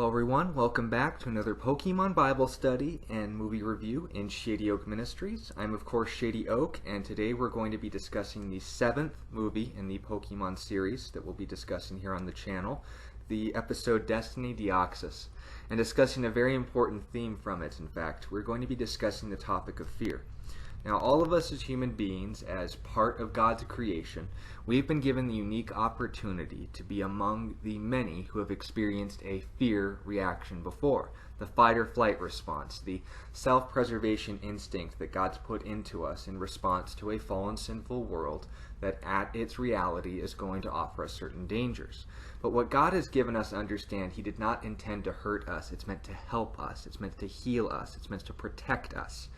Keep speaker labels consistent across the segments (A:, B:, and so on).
A: Hello everyone, welcome back to another Pokemon Bible study and movie review in Shady Oak Ministries. I'm of course Shady Oak, and today we're going to be discussing the 7th movie in the Pokemon series that we'll be discussing here on the channel, the episode Destiny Deoxys, and discussing a very important theme from it. In fact, we're going to be discussing the topic of fear. Now, all of us as human beings, as part of God's creation, we've been given the unique opportunity to be among the many who have experienced a fear reaction before. The fight or flight response, the self-preservation instinct that God's put into us in response to a fallen, sinful world that at its reality is going to offer us certain dangers. But what God has given us to understand, He did not intend to hurt us. It's meant to help us. It's meant to heal us. It's meant to protect us.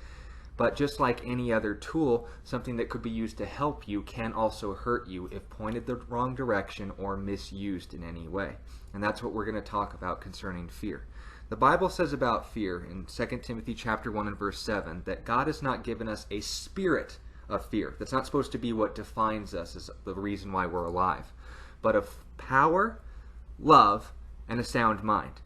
A: But just like any other tool, something that could be used to help you can also hurt you if pointed the wrong direction or misused in any way. And that's what we're going to talk about concerning fear. The Bible says about fear in 2 Timothy chapter 1 and verse 7 that God has not given us a spirit of fear. That's not supposed to be what defines us as the reason why we're alive, but of power, love, and a sound mind.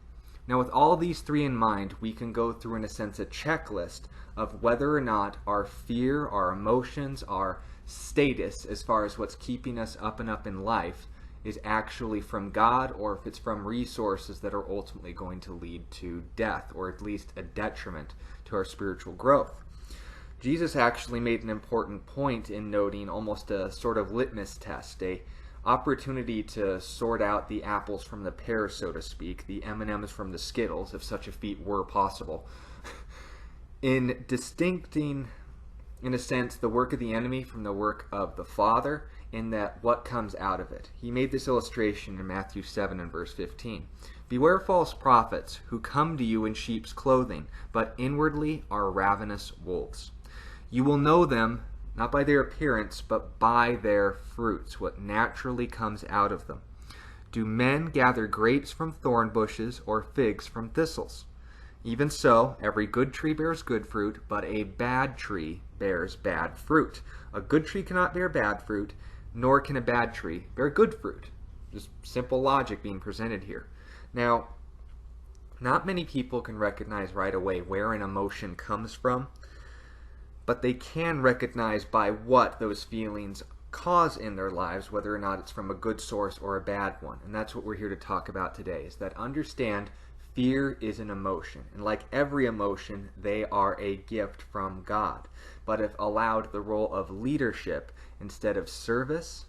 A: Now, with all these three in mind, we can go through, in a sense, a checklist of whether or not our fear, our emotions, our status, as far as what's keeping us up and up in life, is actually from God, or if it's from resources that are ultimately going to lead to death, or at least a detriment to our spiritual growth. Jesus actually made an important point in noting almost a sort of litmus test, a opportunity to sort out the apples from the pears, so to speak, the M&Ms from the Skittles, if such a feat were possible, in distincting, in a sense, the work of the enemy from the work of the Father, in that what comes out of it. He made this illustration in Matthew 7 and verse 15. Beware false prophets who come to you in sheep's clothing, but inwardly are ravenous wolves. You will know them not by their appearance, but by their fruits, what naturally comes out of them. Do men gather grapes from thorn bushes or figs from thistles? Even so, every good tree bears good fruit, but a bad tree bears bad fruit. A good tree cannot bear bad fruit, nor can a bad tree bear good fruit. Just simple logic being presented here. Now, not many people can recognize right away where an emotion comes from, but they can recognize by what those feelings cause in their lives, whether or not it's from a good source or a bad one. And that's what we're here to talk about today, is that understand fear is an emotion. And like every emotion, they are a gift from God. But if allowed the role of leadership instead of service,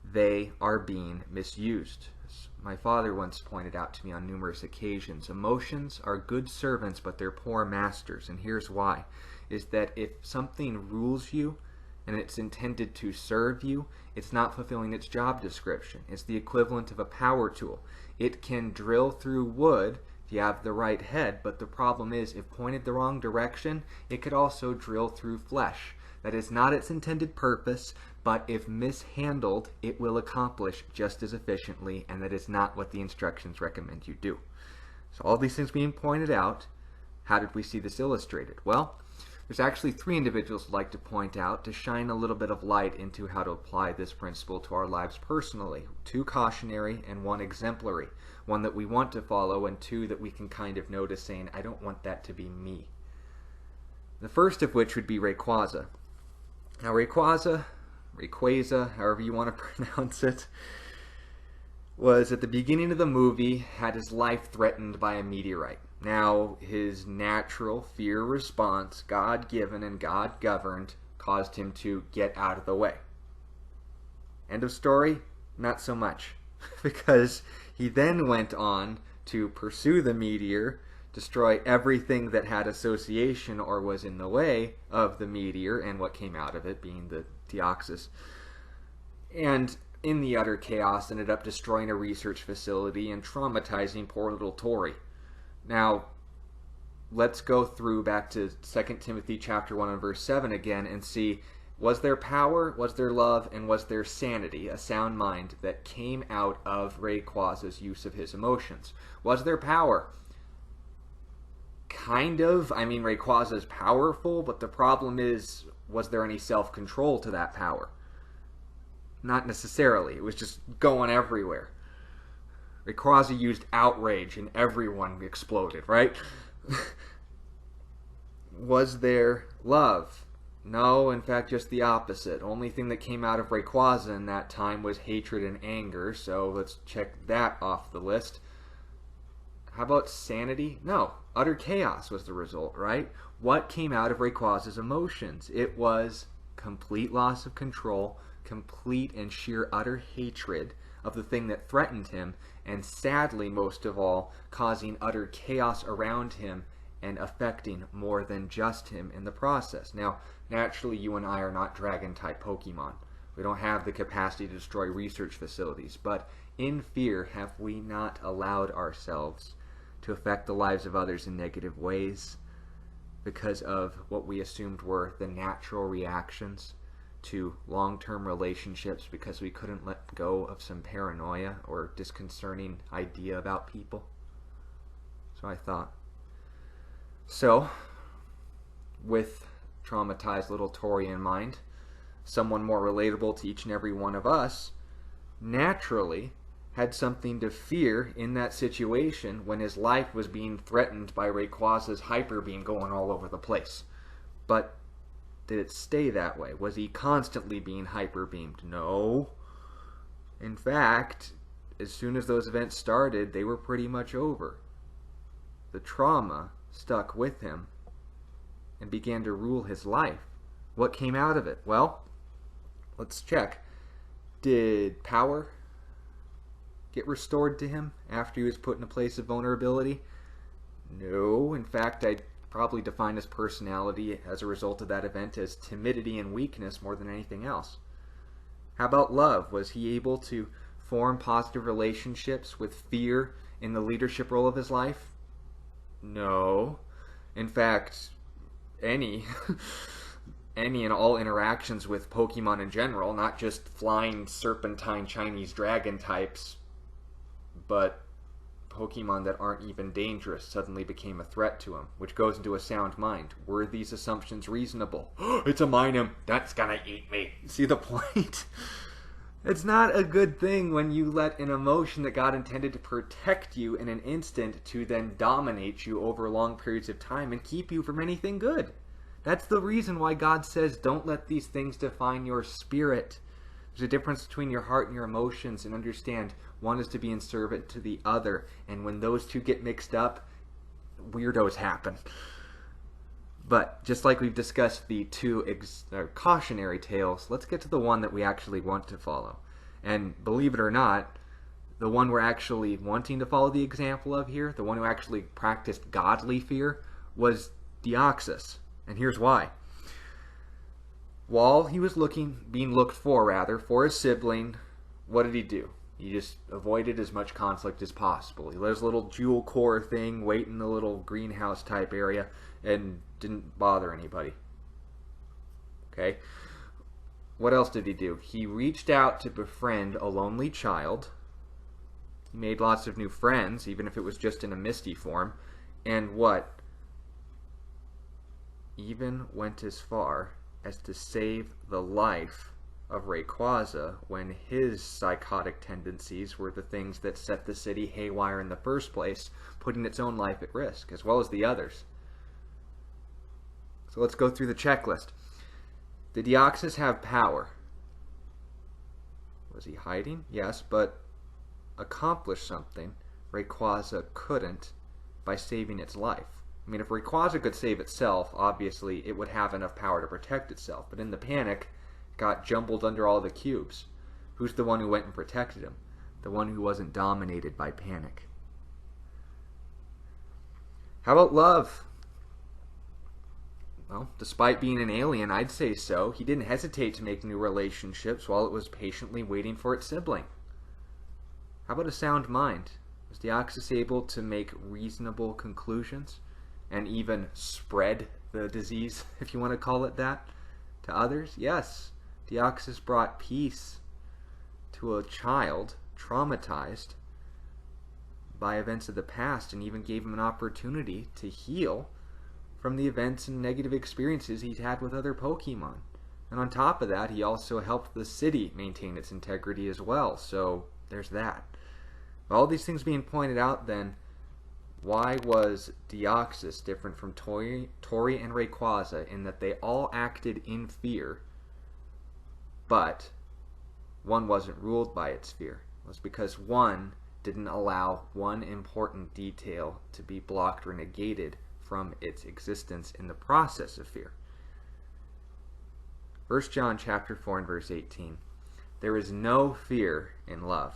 A: they are being misused. As my father once pointed out to me on numerous occasions, emotions are good servants, but they're poor masters. And here's why. Is that if something rules you and it's intended to serve you, it's not fulfilling its job description. It's the equivalent of a power tool. It can drill through wood if you have the right head, but the problem is if pointed the wrong direction, it could also drill through flesh. That is not its intended purpose, but if mishandled, it will accomplish just as efficiently, and that is not what the instructions recommend you do. So all these things being pointed out, how did we see this illustrated? Well, there's actually three individuals I'd like to point out to shine a little bit of light into how to apply this principle to our lives personally. 2 cautionary and 1 exemplary. 1 that we want to follow and 2 that we can kind of notice saying, I don't want that to be me. The first of which would be Rayquaza. Now Rayquaza, however you want to pronounce it, was at the beginning of the movie, had his life threatened by a meteorite. Now, his natural fear response, God-given and God-governed, caused him to get out of the way. End of story? Not so much. Because he then went on to pursue the meteor, destroy everything that had association or was in the way of the meteor and what came out of it, being the Deoxys. And in the utter chaos, ended up destroying a research facility and traumatizing poor little Tory. Now, let's go through back to 2 Timothy chapter 1 and verse 7 again and see, was there power, was there love, and was there sanity, a sound mind that came out of Rayquaza's use of his emotions? Was there power? Kind of. I mean, Rayquaza is powerful, but the problem is, was there any self-control to that power? Not necessarily. It was just going everywhere. Rayquaza used outrage and everyone exploded, right? Was there love? No, in fact, just the opposite. Only thing that came out of Rayquaza in that time was hatred and anger, so let's check that off the list. How about sanity? No, utter chaos was the result, right? What came out of Rayquaza's emotions? It was complete loss of control, complete and sheer utter hatred of the thing that threatened him, and sadly, most of all, causing utter chaos around him and affecting more than just him in the process. Now, naturally, you and I are not dragon-type Pokemon. We don't have the capacity to destroy research facilities, but in fear, have we not allowed ourselves to affect the lives of others in negative ways because of what we assumed were the natural reactions to long-term relationships because we couldn't let go of some paranoia or disconcerting idea about people? So I thought. So, with traumatized little Tory in mind, someone more relatable to each and every one of us, naturally had something to fear in that situation when his life was being threatened by Rayquaza's hyper beam going all over the place. But did it stay that way? Was he constantly being hyper beamed? No. In fact, as soon as those events started, they were pretty much over. The trauma stuck with him and began to rule his life. What came out of it? Well, let's check. Did power get restored to him after he was put in a place of vulnerability? No. In fact, I'd probably define his personality as a result of that event as timidity and weakness more than anything else. How about love? Was he able to form positive relationships with fear in the leadership role of his life? No. In fact, any and all interactions with Pokemon in general, not just flying serpentine Chinese dragon types, but Pokemon that aren't even dangerous suddenly became a threat to him, which goes into a sound mind. Were these assumptions reasonable? It's a Minun. That's gonna eat me. See the point? It's not a good thing when you let an emotion that God intended to protect you in an instant to then dominate you over long periods of time and keep you from anything good. That's the reason why God says don't let these things define your spirit. There's a difference between your heart and your emotions, and understand one is to be in servant to the other. And when those two get mixed up, weirdos happen. But just like we've discussed the two cautionary tales, let's get to the one that we actually want to follow. And believe it or not, the one we're actually wanting to follow the example of here, the one who actually practiced godly fear, was Deoxys. And here's why. While he was being looked for his sibling, what did he do? He just avoided as much conflict as possible. He let his little jewel core thing wait in the little greenhouse type area and didn't bother anybody. Okay? What else did he do? He reached out to befriend a lonely child. He made lots of new friends, even if it was just in a misty form. And what? Even went as far as to save the life of Rayquaza when his psychotic tendencies were the things that set the city haywire in the first place, putting its own life at risk, as well as the others. So let's go through the checklist. Did Deoxys have power? Was he hiding? Yes, but accomplished something Rayquaza couldn't by saving its life. I mean, if Rayquaza could save itself, obviously it would have enough power to protect itself. But in the panic, it got jumbled under all the cubes. Who's the one who went and protected him? The one who wasn't dominated by panic. How about love? Well, despite being an alien, I'd say so. He didn't hesitate to make new relationships while it was patiently waiting for its sibling. How about a sound mind? Was Deoxys able to make reasonable conclusions and even spread the disease, if you want to call it that, to others? Yes. Deoxys brought peace to a child traumatized by events of the past and even gave him an opportunity to heal from the events and negative experiences he'd had with other Pokemon. And on top of that, he also helped the city maintain its integrity as well. So there's that. All these things being pointed out, then, why was Deoxys different from Tory and Rayquaza in that they all acted in fear, but one wasn't ruled by its fear? It was because one didn't allow one important detail to be blocked or negated from its existence in the process of fear. 1 John chapter 4 and verse 18. There is no fear in love,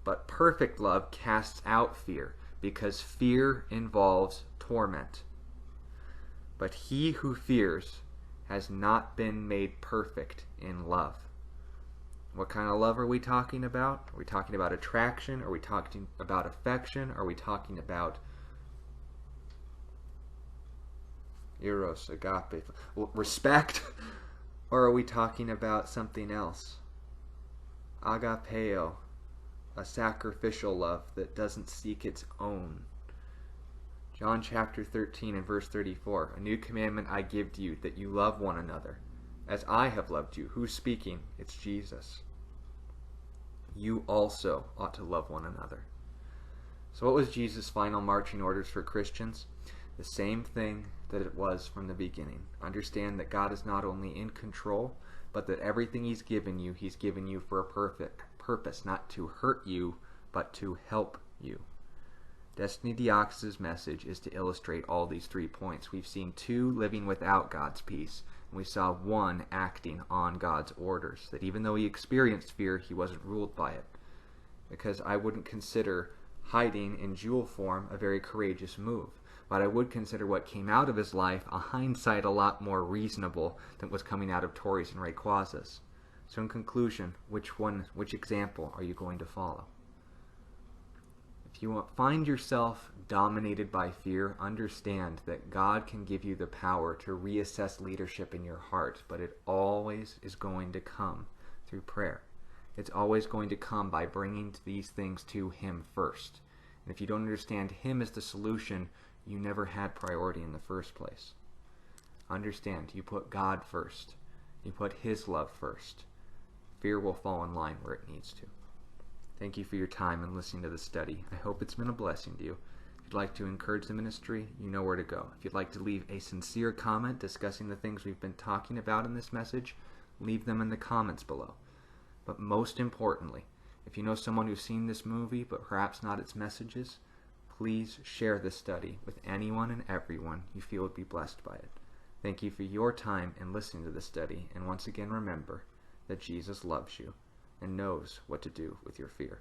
A: but perfect love casts out fear, because fear involves torment. But he who fears has not been made perfect in love. What kind of love are we talking about? Are we talking about attraction? Are we talking about affection? Are we talking about eros, agape, respect? Or are we talking about something else? Agapeo, a sacrificial love that doesn't seek its own. John chapter 13 and verse 34. A new commandment I give to you, that you love one another, as I have loved you. Who's speaking? It's Jesus. You also ought to love one another. So what was Jesus' final marching orders for Christians? The same thing that it was from the beginning. Understand that God is not only in control, but that everything He's given you for a perfect purpose, not to hurt you, but to help you. Destiny Deoxys' message is to illustrate all these 3 points. We've seen 2 living without God's peace, and we saw 1 acting on God's orders, that even though he experienced fear, he wasn't ruled by it. Because I wouldn't consider hiding in jewel form a very courageous move, but I would consider what came out of his life a hindsight a lot more reasonable than was coming out of Tory's and Rayquaza's. So in conclusion, which example are you going to follow? If you find yourself dominated by fear, understand that God can give you the power to reassess leadership in your heart, but it always is going to come through prayer. It's always going to come by bringing these things to Him first. And if you don't understand Him as the solution, you never had priority in the first place. Understand, you put God first. You put His love first. Fear will fall in line where it needs to. Thank you for your time and listening to the study. I hope it's been a blessing to you. If you'd like to encourage the ministry, you know where to go. If you'd like to leave a sincere comment discussing the things we've been talking about in this message, leave them in the comments below. But most importantly, if you know someone who's seen this movie but perhaps not its messages, please share this study with anyone and everyone you feel would be blessed by it. Thank you for your time in listening to this study, and once again remember that Jesus loves you and knows what to do with your fear.